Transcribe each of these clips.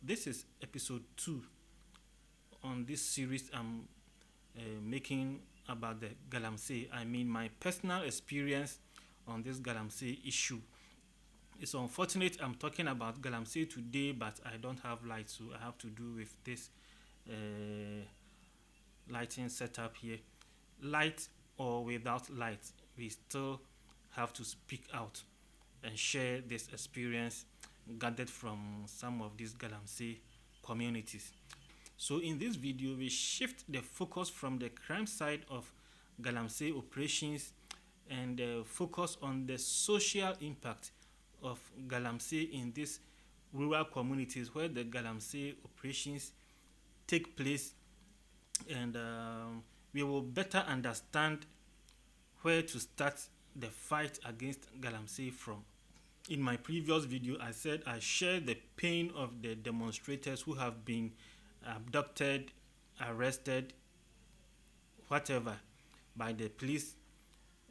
This is episode 2 on this series I'm making about the galamsey. I mean, my personal experience on this galamsey issue. It's unfortunate I'm talking about galamsey today, but I don't have light, so I have to do with this lighting setup here. Light or without light, we still have to speak out and share this experience gathered from some of these galamsey communities. So in this video, we shift the focus from the crime side of galamsey operations and focus on the social impact of galamsey in these rural communities where the galamsey operations take place, and we will better understand where to start the fight against galamsey from. In my previous video, I said I share the pain of the demonstrators who have been abducted, arrested, whatever, by the police,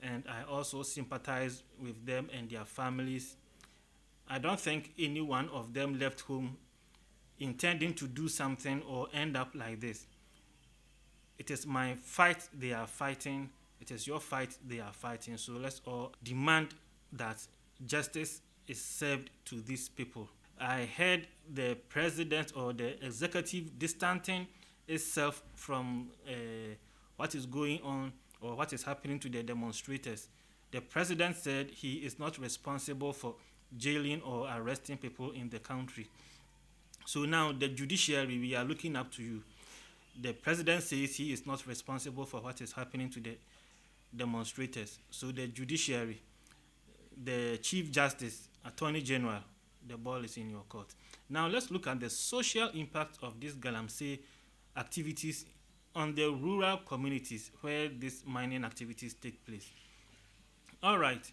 and I also sympathize with them and their families. I don't think any one of them left home intending to do something or end up like this. It is my fight they are fighting. It is your fight they are fighting. So let's all demand that justice is served to these people. I heard the president or the executive distancing itself from what is going on or what is happening to the demonstrators. The president said he is not responsible for jailing or arresting people in the country. So now the judiciary, we are looking up to you. The president says he is not responsible for what is happening to the demonstrators. So the judiciary, the chief justice, attorney general, the ball is in your court. Now let's look at the social impact of these galamsey activities on the rural communities where these mining activities take place. All right.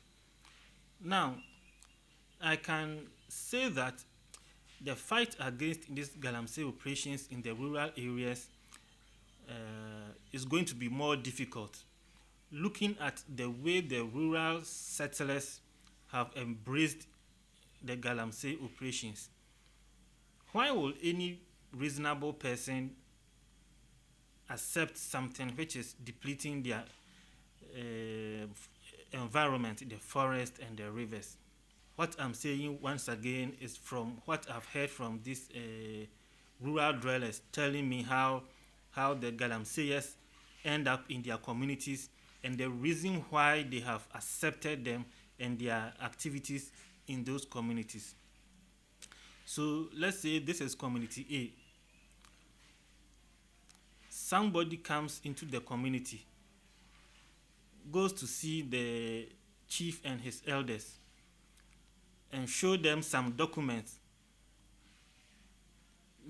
Now, I can say that the fight against these galamsey operations in the rural areas is going to be more difficult. Looking at the way the rural settlers have embraced the galamsey operations, why will any reasonable person accept something which is depleting their environment, the forest and the rivers? What I'm saying once again is from what I've heard from these rural dwellers telling me how the galamseyers end up in their communities and the reason why they have accepted them and their activities in those communities. So let's say this is community A. Somebody comes into the community, goes to see the chief and his elders and show them some documents.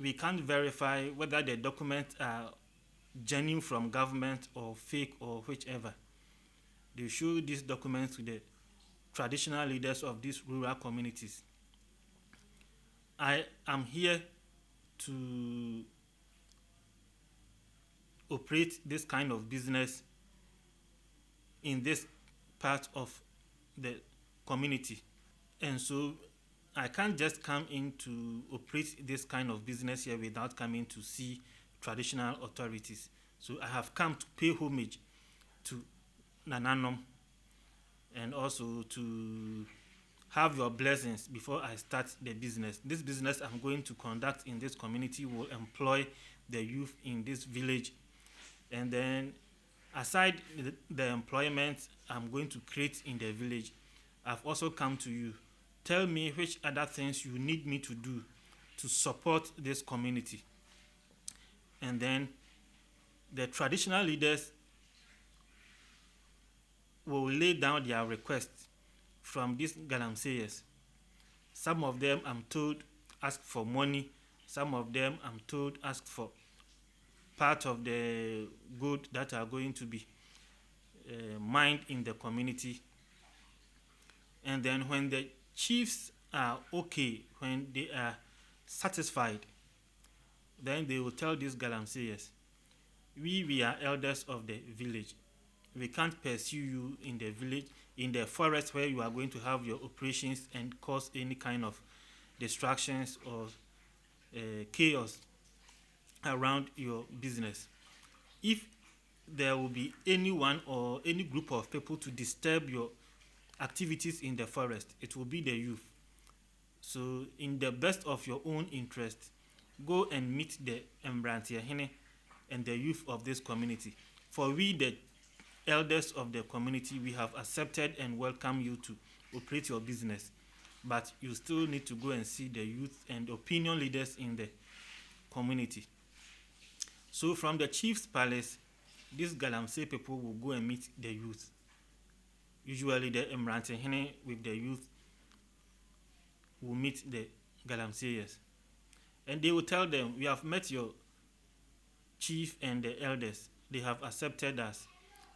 We can't verify whether the documents are genuine from government or fake or whichever. They show these documents to the traditional leaders of these rural communities. I am here to operate this kind of business in this part of the community. And so I can't just come in to operate this kind of business here without coming to see traditional authorities. So I have come to pay homage to Nananom and also to have your blessings before I start the business. This business I'm going to conduct in this community will employ the youth in this village. And then aside the employment I'm going to create in the village, I've also come to you. Tell me which other things you need me to do to support this community. And then the traditional leaders will lay down their requests from these galamseyers. Some of them, I'm told, ask for money. Some of them, I'm told, ask for part of the good that are going to be mined in the community. And then when the chiefs are okay, when they are satisfied, then they will tell these galamseyers, we are elders of the village. We can't pursue you in the village, in the forest where you are going to have your operations and cause any kind of distractions or chaos around your business. If there will be anyone or any group of people to disturb your activities in the forest, it will be the youth. So, in the best of your own interest, go and meet the Mbrantiahene and the youth of this community. For we, the elders of the community, we have accepted and welcome you to operate your business. But you still need to go and see the youth and opinion leaders in the community. So, from the chief's palace, these galamsey people will go and meet the youth. Usually, the Mrantehene with the youth will meet the galamseyers. And they will tell them, we have met your chief and the elders. They have accepted us.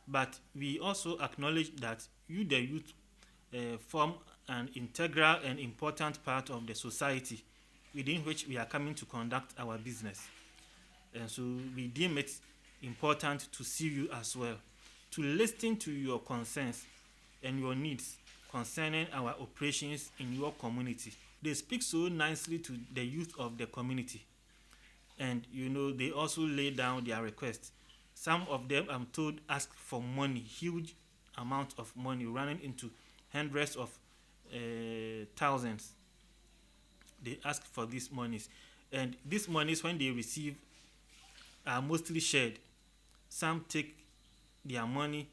But we also acknowledge that you, the youth, form an integral and important part of the society within which we are coming to conduct our business. And so we deem it important to see you as well, to listen to your concerns and your needs concerning our operations in your community. They speak so nicely to the youth of the community. And they also lay down their requests. Some of them, I'm told, ask for money, huge amount of money, running into hundreds of thousands. They ask for these monies. And these monies, when they receive, are mostly shared. Some take their money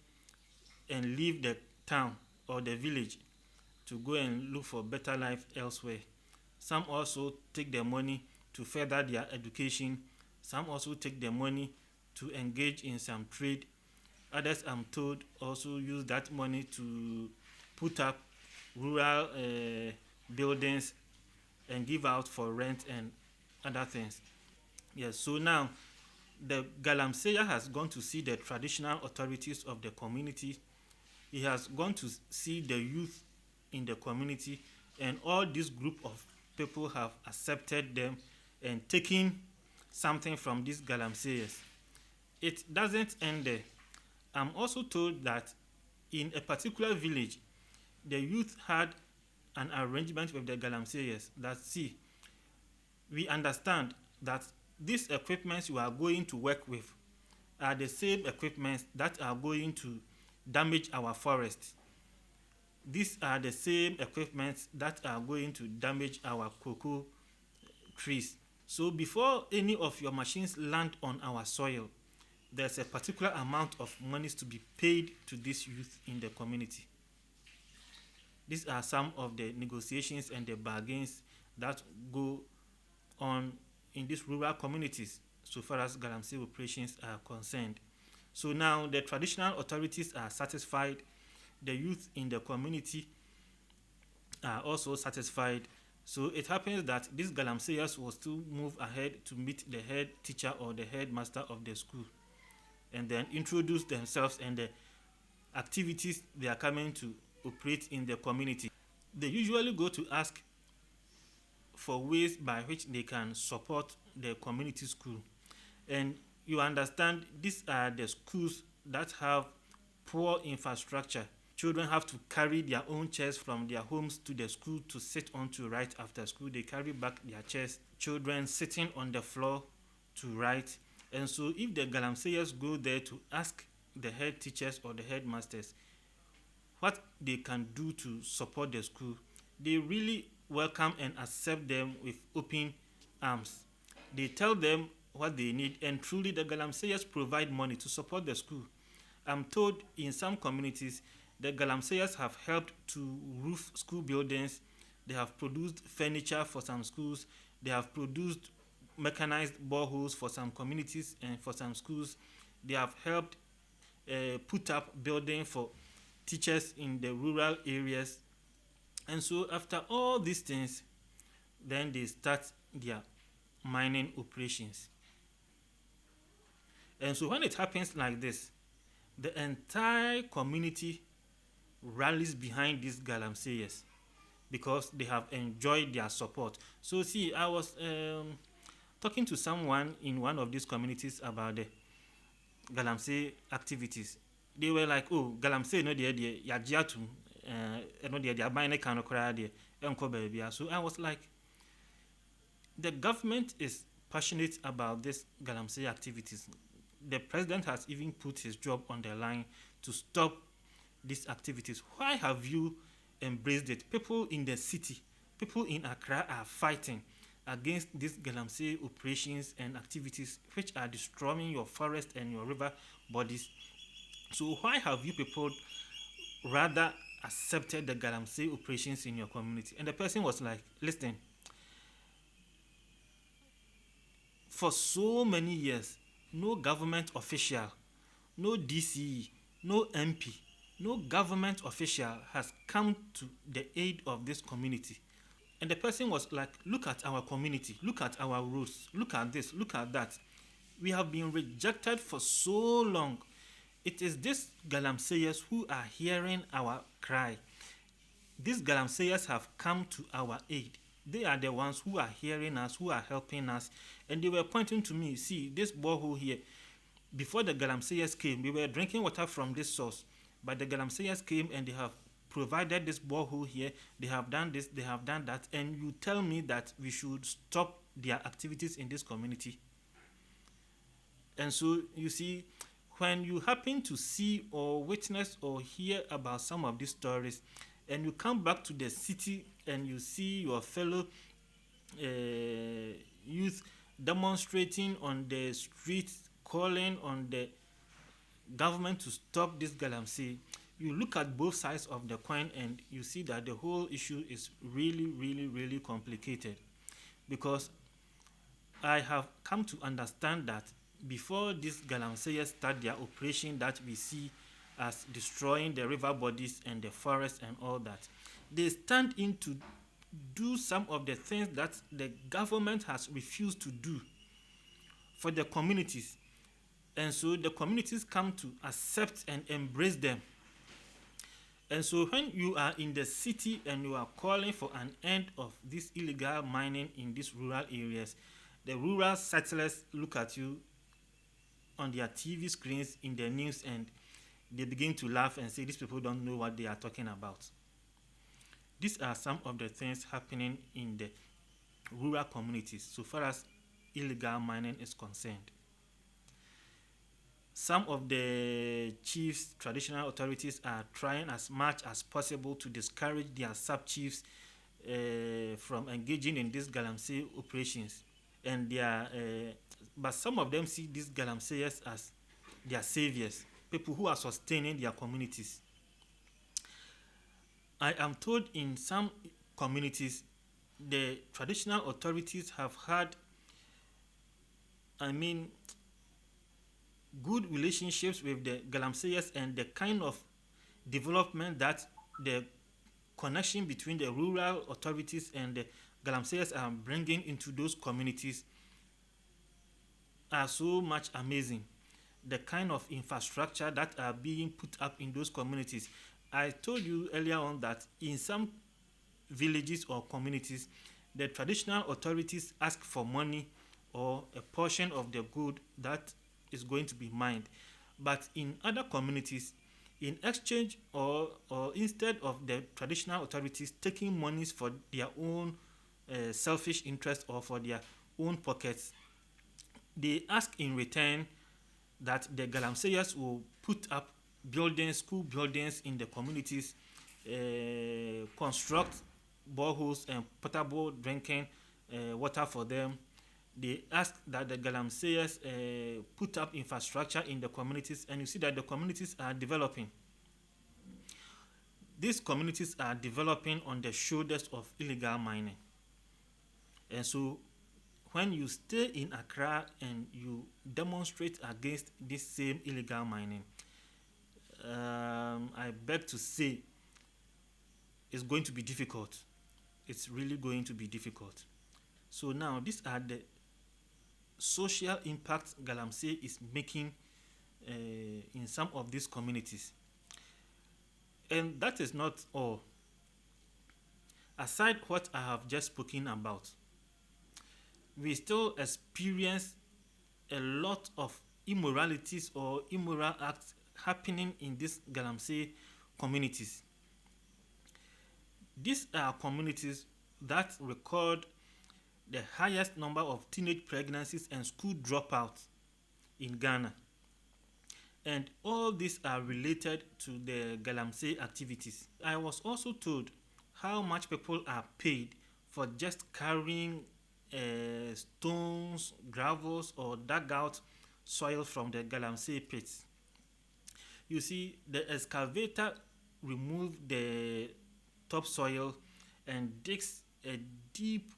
and leave the town or the village to go and look for better life elsewhere. Some also take their money to further their education. Some also take their money to engage in some trade. Others, I'm told, also use that money to put up rural buildings and give out for rent and other things. Yes, so now the galamseyer has gone to see the traditional authorities of the community. He has gone to see the youth in the community, and all this group of people have accepted them and taken something from these galamseyers. It doesn't end there. I'm also told that in a particular village, the youth had an arrangement with the galamseyers that, see, we understand that these equipments you are going to work with are the same equipments that are going to damage our forest. These are the same equipments that are going to damage our cocoa trees. So before any of your machines land on our soil, there's a particular amount of monies to be paid to these youth in the community. These are some of the negotiations and the bargains that go on in these rural communities so far as galamsey operations are concerned. So now the traditional authorities are satisfied, the youth in the community are also satisfied. So it happens that these galamseyers will still move ahead to meet the head teacher or the headmaster of the school and then introduce themselves and the activities they are coming to operate in the community. They usually go to ask for ways by which they can support the community school. And you understand, these are the schools that have poor infrastructure. Children have to carry their own chairs from their homes to the school to sit on to write after school. They carry back their chairs. Children sitting on the floor to write. And so if the galamseyers go there to ask the head teachers or the headmasters what they can do to support the school, they really welcome and accept them with open arms. They tell them what they need, and truly the galamseyers provide money to support the school. I'm told in some communities the galamseyers have helped to roof school buildings. They have produced furniture for some schools. They have produced mechanized boreholes for some communities and for some schools. They have helped put up building for teachers in the rural areas. And so after all these things, then they start their mining operations. And so when it happens like this, the entire community rallies behind these galamseyers because they have enjoyed their support. So see, I was talking to someone in one of these communities about the galamsey activities. They were like, oh, galamsey no dey dey yajiatu no dey dey buy na kind of cry there enko baby. So I was like, The government is passionate about this galamsey activities. The president has even put his job on the line to stop these activities. Why have you embraced it? People in the city, people in Accra are fighting against these galamsey operations and activities which are destroying your forest and your river bodies. So why have you people rather accepted the galamsey operations in your community? And the person was like, listen, for so many years, no government official, no DCE, no MP, no government official has come to the aid of this community. And the person was like, look at our community, look at our roads, look at this, look at that. We have been rejected for so long. It is these galamseyers who are hearing our cry. These galamseyers have come to our aid. They are the ones who are hearing us, who are helping us. And they were pointing to me, see, this borehole here, before the galamseyers came, we were drinking water from this source. But the galamseyers came and they have provided this borehole here. They have done this, they have done that. And you tell me that we should stop their activities in this community. And so, you see, when you happen to see or witness or hear about some of these stories, and you come back to the city and you see your fellow youth demonstrating on the streets, calling on the government to stop this galamsey, you look at both sides of the coin and you see that the whole issue is really, really, really complicated. Because I have come to understand that before these galamseyers start their operation that we see as destroying the river bodies and the forest and all that, they stand in to do some of the things that the government has refused to do for the communities. And so the communities come to accept and embrace them. And so when you are in the city and you are calling for an end of this illegal mining in these rural areas, the rural settlers look at you on their TV screens in the news and they begin to laugh and say these people don't know what they are talking about. These are some of the things happening in the rural communities so far as illegal mining is concerned. Some of the chiefs, traditional authorities are trying as much as possible to discourage their sub-chiefs from engaging in these galamsey operations. And they are, but some of them see these galamseyers as their saviors, people who are sustaining their communities. I am told in some communities, the traditional authorities have had, good relationships with the galamseyers, and the kind of development that the connection between the rural authorities and the galamseyers are bringing into those communities are so much amazing. The kind of infrastructure that are being put up in those communities. I told you earlier on that in some villages or communities, the traditional authorities ask for money or a portion of the good that is going to be mined. But in other communities, in exchange or instead of the traditional authorities taking monies for their own selfish interest or for their own pockets, they ask in return that the galamseyers will put up buildings, school buildings in the communities, construct boreholes and potable drinking water for them. They ask that the galamseyers put up infrastructure in the communities, and you see that the communities are developing. These communities are developing on the shoulders of illegal mining. And so when you stay in Accra and you demonstrate against this same illegal mining, I beg to say it's going to be difficult. It's really going to be difficult. So now these are the social impacts galamsey is making in some of these communities. And that is not all. Aside what I have just spoken about, we still experience a lot of immoralities or immoral acts happening in these galamsey communities. These are communities that record the highest number of teenage pregnancies and school dropouts in Ghana. And all these are related to the galamsey activities. I was also told how much people are paid for just carrying stones, gravels, or dug out soil from the galamsey pits. You see, the excavator removes the topsoil and digs a deep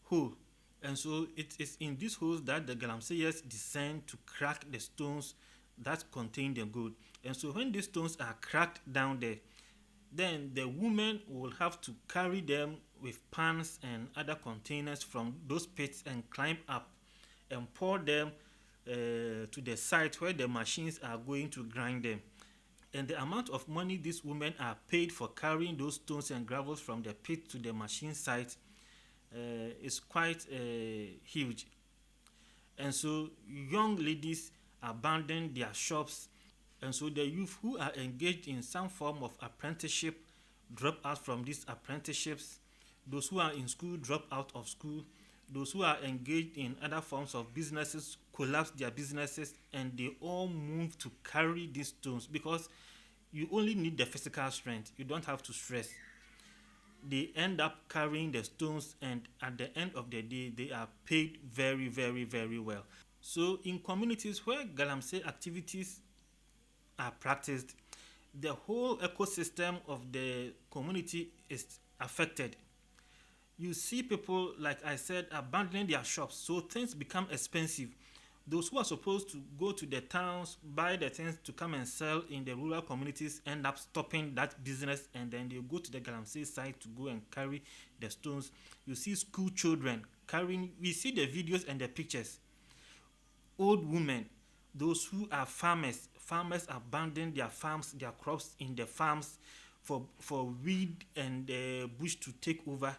hole, and so it is in these holes that the galamseyers descend to crack the stones that contain the gold. And so when these stones are cracked down there, then the women will have to carry them with pans and other containers from those pits and climb up and pour them to the site where the machines are going to grind them. And the amount of money these women are paid for carrying those stones and gravels from the pit to the machine site is quite huge. And so young ladies abandon their shops, and so the youth who are engaged in some form of apprenticeship drop out from these apprenticeships. Those who are in school drop out of school. Those who are engaged in other forms of businesses collapse their businesses, and they all move to carry these stones because you only need the physical strength. You don't have to stress. They end up carrying the stones, and at the end of the day they are paid very, very, very well. So in communities where galamsey activities are practiced, the whole ecosystem of the community is affected. You see people, like I said, abandoning their shops, so things become expensive. Those who are supposed to go to the towns, buy the things to come and sell in the rural communities, end up stopping that business, and then they go to the galamsey site to go and carry the stones. You see school children carrying, we see the videos and the pictures. Old women, those who are farmers abandon their farms, their crops in the farms for weed and bush to take over,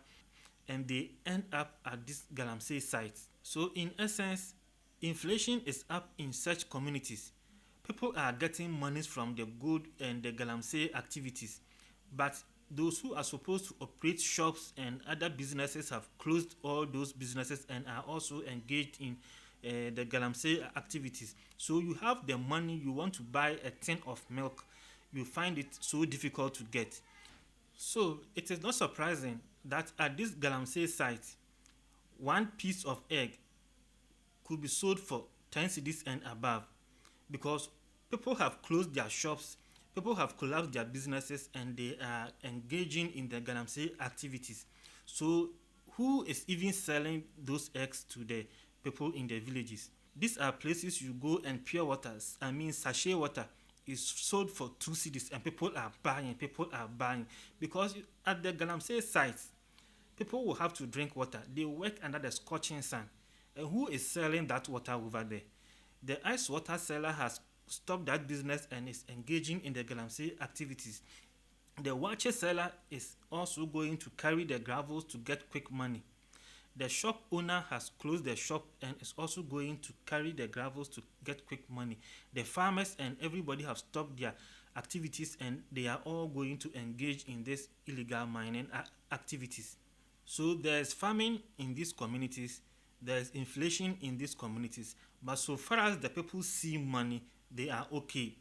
and they end up at this galamsey sites. So in essence, inflation is up in such communities. People are getting monies from the gold and the galamsey activities, but those who are supposed to operate shops and other businesses have closed all those businesses and are also engaged in the galamsey activities. So you have the money, you want to buy a tin of milk, you find it so difficult to get. So it is not surprising that at this galamsey site, one piece of egg could be sold for 10 cedis and above, because people have closed their shops, people have collapsed their businesses, and they are engaging in the galamsey activities. So who is even selling those eggs to the people in the villages? These are places you go and pure water, I mean sachet water, is sold for 2 cedis, and people are buying because at the galamsey sites people will have to drink water. They work under the scorching sun, and who is selling that water over there? The ice water seller has stopped that business and is engaging in the galamsey activities. The water seller is also going to carry the gravels to get quick money. The shop owner has closed the shop and is also going to carry the gravels to get quick money. The farmers and everybody have stopped their activities, and they are all going to engage in this illegal mining activities. So there is famine in these communities, there is inflation in these communities, but so far as the people see money, they are okay,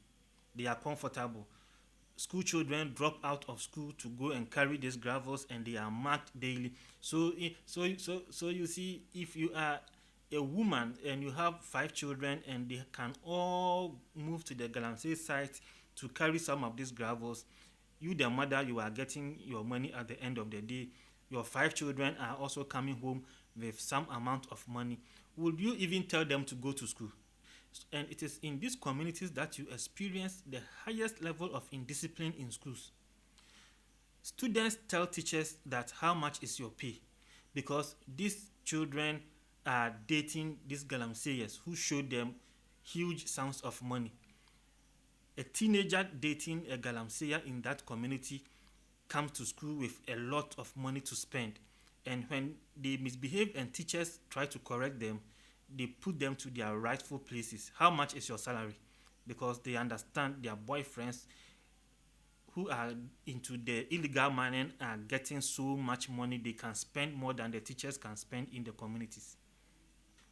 they are comfortable. School children drop out of school to go and carry these gravels, and they are marked daily. So you see, if you are a woman and you have 5 children and they can all move to the galamsey site to carry some of these gravels, you the mother, you are getting your money at the end of the day. Your 5 children are also coming home with some amount of money. Would you even tell them to go to school? And it is in these communities that you experience the highest level of indiscipline in schools. Students tell teachers that how much is your pay, because these children are dating these galamseyers who show them huge sums of money. A teenager dating a galamseyer in that community comes to school with a lot of money to spend, and when they misbehave and teachers try to correct them, they put them to their rightful places. How much is your salary? Because they understand their boyfriends who are into the illegal mining are getting so much money they can spend more than the teachers can spend in the communities.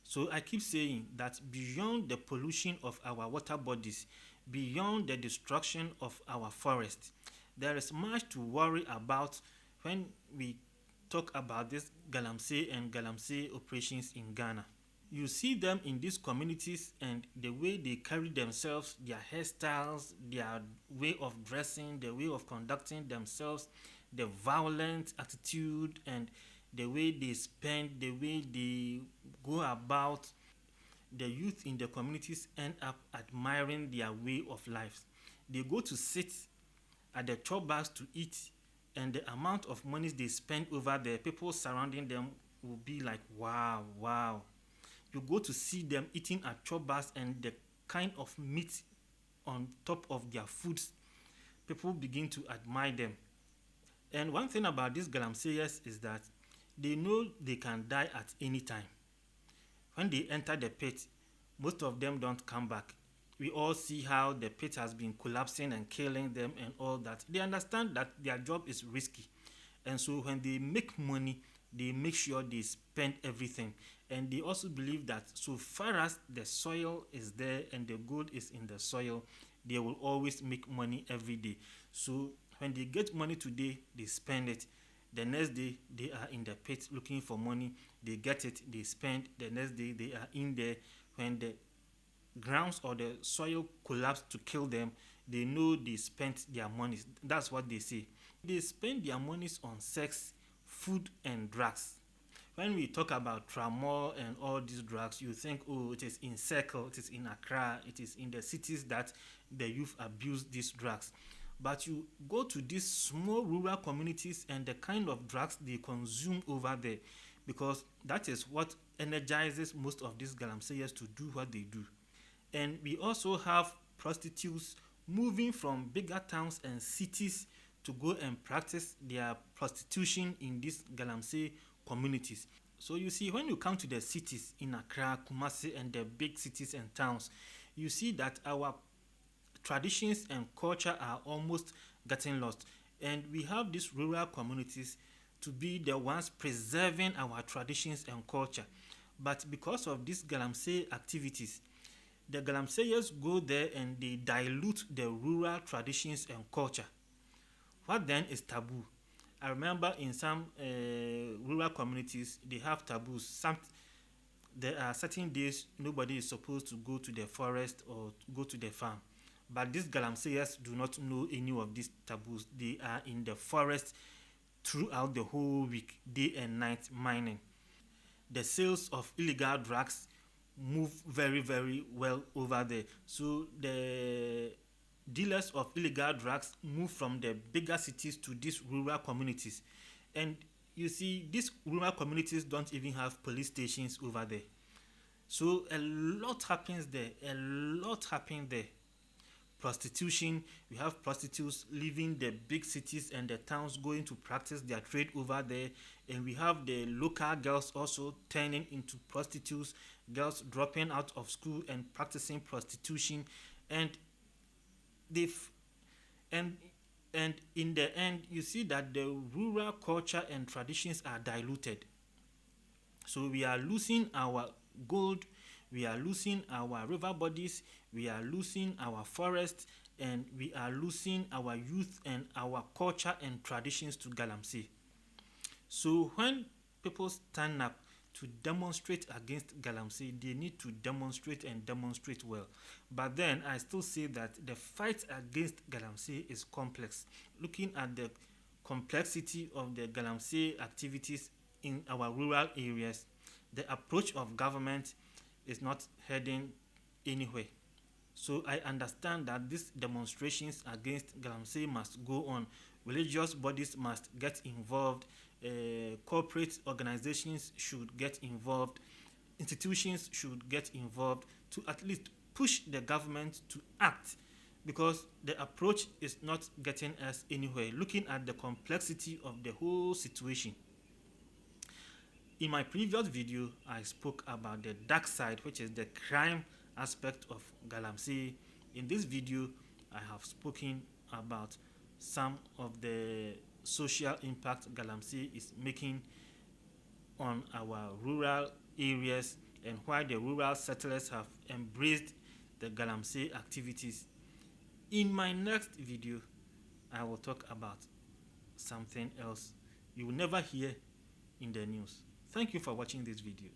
So I keep saying that beyond the pollution of our water bodies, beyond the destruction of our forests, there is much to worry about when we talk about this galamsey and galamsey operations in Ghana. You see them in these communities and the way they carry themselves, their hairstyles, their way of dressing, the way of conducting themselves, the violent attitude, and the way they spend, the way they go about. The youth in the communities end up admiring their way of life. They go to sit at the chop bars to eat, and the amount of money they spend over there, people surrounding them will be like, wow, wow. You go to see them eating at chop bars and the kind of meat on top of their foods, people begin to admire them. And one thing about these galamseyers is that they know they can die at any time. When they enter the pit, most of them don't come back. We all see how the pit has been collapsing and killing them and all that. They understand that their job is risky. And so when they make money, they make sure they spend everything. And they also believe that so far as the soil is there and the gold is in the soil, they will always make money every day. So when they get money today, they spend it. The next day, they are in the pit looking for money. They get it, they spend. The next day, they are in there. When the grounds or the soil collapse to kill them, they know they spent their money. That's what they say. They spend their monies on sex, food, and drugs. When we talk about tramol and all these drugs, you think, oh, it is in Circle, it is in Accra, it is in the cities that the youth abuse these drugs. But you go to these small rural communities and the kind of drugs they consume over there, because that is what energizes most of these galamseyers to do what they do. And we also have prostitutes moving from bigger towns and cities to go and practice their prostitution in these galamsey communities. So you see, when you come to the cities in Accra, Kumasi, and the big cities and towns, you see that our traditions and culture are almost getting lost. And we have these rural communities to be the ones preserving our traditions and culture. But because of these galamsey activities, the galamseyers go there and they dilute the rural traditions and culture. What then is taboo? I remember in some rural communities, they have taboos. There are certain days nobody is supposed to go to the forest or go to the farm. But these galamseyers do not know any of these taboos. They are in the forest throughout the whole week, day and night mining. The sales of illegal drugs move very, very well over there. So the dealers of illegal drugs move from the bigger cities to these rural communities. And you see, these rural communities don't even have police stations over there. So a lot happens there. A lot happens there. Prostitution, we have prostitutes leaving the big cities and the towns going to practice their trade over there, and we have the local girls also turning into prostitutes, girls dropping out of school and practicing prostitution, and they've and in the end you see that the rural culture and traditions are diluted. So we are losing our gold, we are losing our river bodies, we are losing our forests, and we are losing our youth and our culture and traditions to galamsey. So when people stand up to demonstrate against galamsey, they need to demonstrate and demonstrate well. But then I still say that the fight against galamsey is complex. Looking at the complexity of the galamsey activities in our rural areas, the approach of government is not heading anywhere. So I understand that these demonstrations against galamsey must go on. Religious bodies must get involved. Corporate organizations should get involved. Institutions should get involved to at least push the government to act, because the approach is not getting us anywhere. Looking at the complexity of the whole situation. In my previous video, I spoke about the dark side, which is the crime aspect of galamsey. In this video, I have spoken about some of the social impact galamsey is making on our rural areas and why the rural settlers have embraced the galamsey activities. In my next video, I will talk about something else you will never hear in the news. Thank you for watching this video.